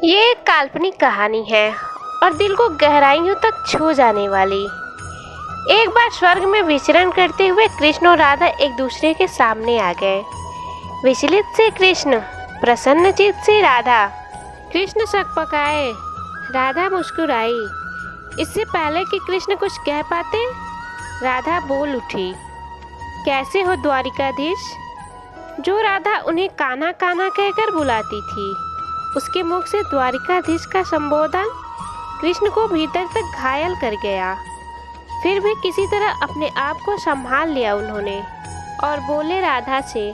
ये एक काल्पनिक कहानी है और दिल को गहराइयों तक छू जाने वाली। एक बार स्वर्ग में विचरण करते हुए कृष्ण और राधा एक दूसरे के सामने आ गए। विचलित से कृष्ण, प्रसन्नचित से राधा। कृष्ण सकपकाए, राधा मुस्कुराई। इससे पहले कि कृष्ण कुछ कह पाते, राधा बोल उठी, कैसे हो द्वारिकाधीश। जो राधा उन्हें कान्हा कान्हा कहकर बुलाती थी, उसके मुख से द्वारिकाधीश का संबोधन कृष्ण को भीतर तक घायल कर गया। फिर भी किसी तरह अपने आप को संभाल लिया उन्होंने और बोले राधा से,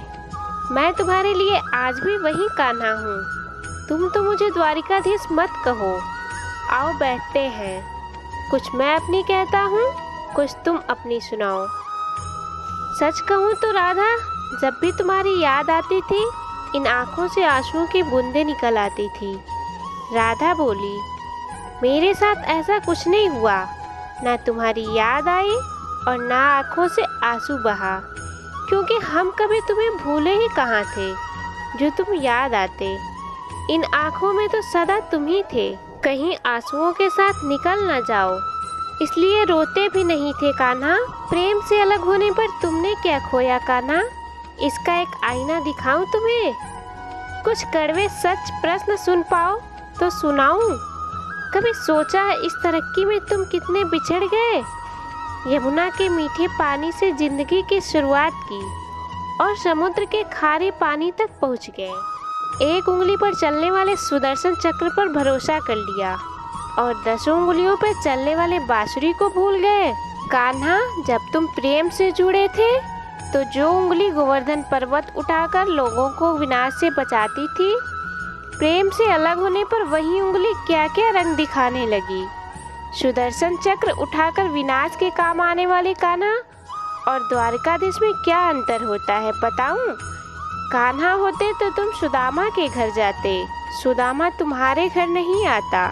मैं तुम्हारे लिए आज भी वही कान्हा हूँ। तुम तो मुझे द्वारिकाधीश मत कहो। आओ बैठते हैं, कुछ मैं अपनी कहता हूँ, कुछ तुम अपनी सुनाओ। सच कहूँ तो राधा, जब भी तुम्हारी याद आती थी, इन आँखों से आंसुओं की बूंदें निकल आती थी। राधा बोली, मेरे साथ ऐसा कुछ नहीं हुआ। ना तुम्हारी याद आई और ना आँखों से आंसू बहा, क्योंकि हम कभी तुम्हें भूले ही कहाँ थे जो तुम याद आते। इन आँखों में तो सदा तुम ही थे, कहीं आंसुओं के साथ निकल ना जाओ, इसलिए रोते भी नहीं थे कान्हा। प्रेम से अलग होने पर तुमने क्या खोया कान्हा, इसका एक आईना दिखाऊं तुम्हें। कुछ कड़वे सच प्रश्न सुन पाओ तो सुनाऊं। कभी सोचा है इस तरक्की में तुम कितने बिछड़ गए। यमुना के मीठे पानी से जिंदगी की शुरुआत की और समुद्र के खारे पानी तक पहुंच गए। एक उंगली पर चलने वाले सुदर्शन चक्र पर भरोसा कर लिया और 10 उंगलियों पर चलने वाले बांसुरी को भूल गए। कान्हा, जब तुम प्रेम से जुड़े थे तो जो उंगली गोवर्धन पर्वत उठाकर लोगों को विनाश से बचाती थी, प्रेम से अलग होने पर वही उंगली क्या क्या रंग दिखाने लगी। सुदर्शन चक्र उठाकर विनाश के काम आने वाले कान्हा और द्वारकाधीश में क्या अंतर होता है बताऊं। कान्हा होते तो तुम सुदामा के घर जाते, सुदामा तुम्हारे घर नहीं आता।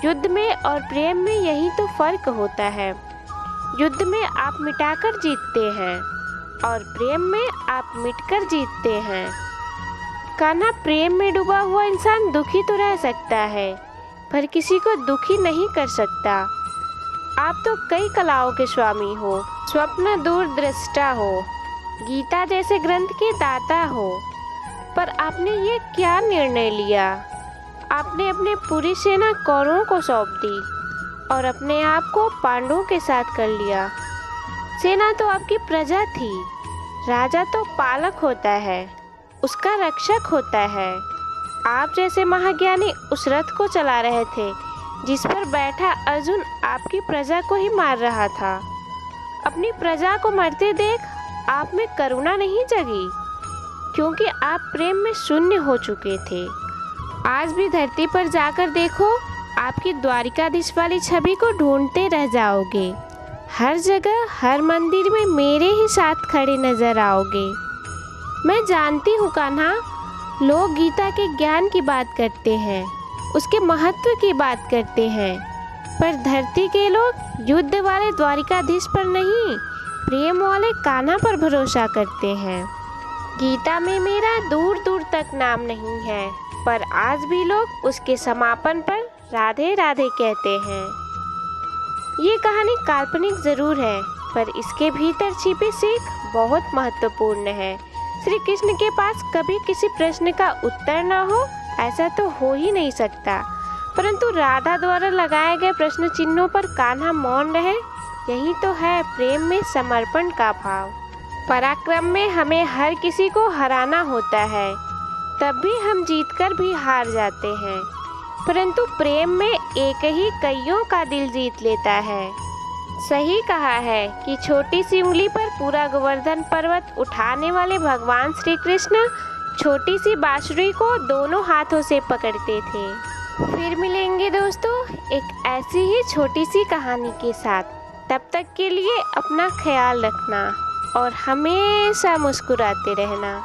युद्ध में और प्रेम में यही तो फर्क होता है। युद्ध में आप मिटाकर जीतते हैं और प्रेम में आप मिटकर जीतते हैं। कान्हा, प्रेम में डूबा हुआ इंसान दुखी तो रह सकता है, पर किसी को दुखी नहीं कर सकता। आप तो कई कलाओं के स्वामी हो, स्वप्न दूरदृष्टा हो, गीता जैसे ग्रंथ के दाता हो, पर आपने ये क्या निर्णय लिया। आपने अपने पूरी सेना कौरवों को सौंप दी और अपने आप को पांडवों के साथ कर लिया। सेना तो आपकी प्रजा थी, राजा तो पालक होता है, उसका रक्षक होता है। आप जैसे महाज्ञानी उस रथ को चला रहे थे जिस पर बैठा अर्जुन आपकी प्रजा को ही मार रहा था। अपनी प्रजा को मरते देख आप में करुणा नहीं जगी, क्योंकि आप प्रेम में शून्य हो चुके थे। आज भी धरती पर जाकर देखो, आपकी द्वारिकाधीश वाली छवि को ढूंढते रह जाओगे। हर जगह, हर मंदिर में मेरे ही साथ खड़े नजर आओगे। मैं जानती हूँ कान्हा, लोग गीता के ज्ञान की बात करते हैं, उसके महत्व की बात करते हैं, पर धरती के लोग युद्ध वाले द्वारिकाधीश पर नहीं, प्रेम वाले कान्हा पर भरोसा करते हैं। गीता में मेरा दूर दूर तक नाम नहीं है, पर आज भी लोग उसके समापन पर राधे राधे कहते हैं। ये कहानी काल्पनिक जरूर है, पर इसके भीतर छिपी सीख बहुत महत्वपूर्ण है। श्री कृष्ण के पास कभी किसी प्रश्न का उत्तर न हो, ऐसा तो हो ही नहीं सकता, परंतु राधा द्वारा लगाए गए प्रश्न चिन्हों पर कान्हा मौन रहे। यही तो है प्रेम में समर्पण का भाव। पराक्रम में हमें हर किसी को हराना होता है, तब भी हम जीतकर भी हार जाते हैं, परंतु प्रेम में एक ही कईयों का दिल जीत लेता है। सही कहा है कि छोटी सी उंगली पर पूरा गोवर्धन पर्वत उठाने वाले भगवान श्री कृष्ण छोटी सी बांसुरी को दोनों हाथों से पकड़ते थे। फिर मिलेंगे दोस्तों एक ऐसी ही छोटी सी कहानी के साथ। तब तक के लिए अपना ख्याल रखना और हमेशा मुस्कुराते रहना।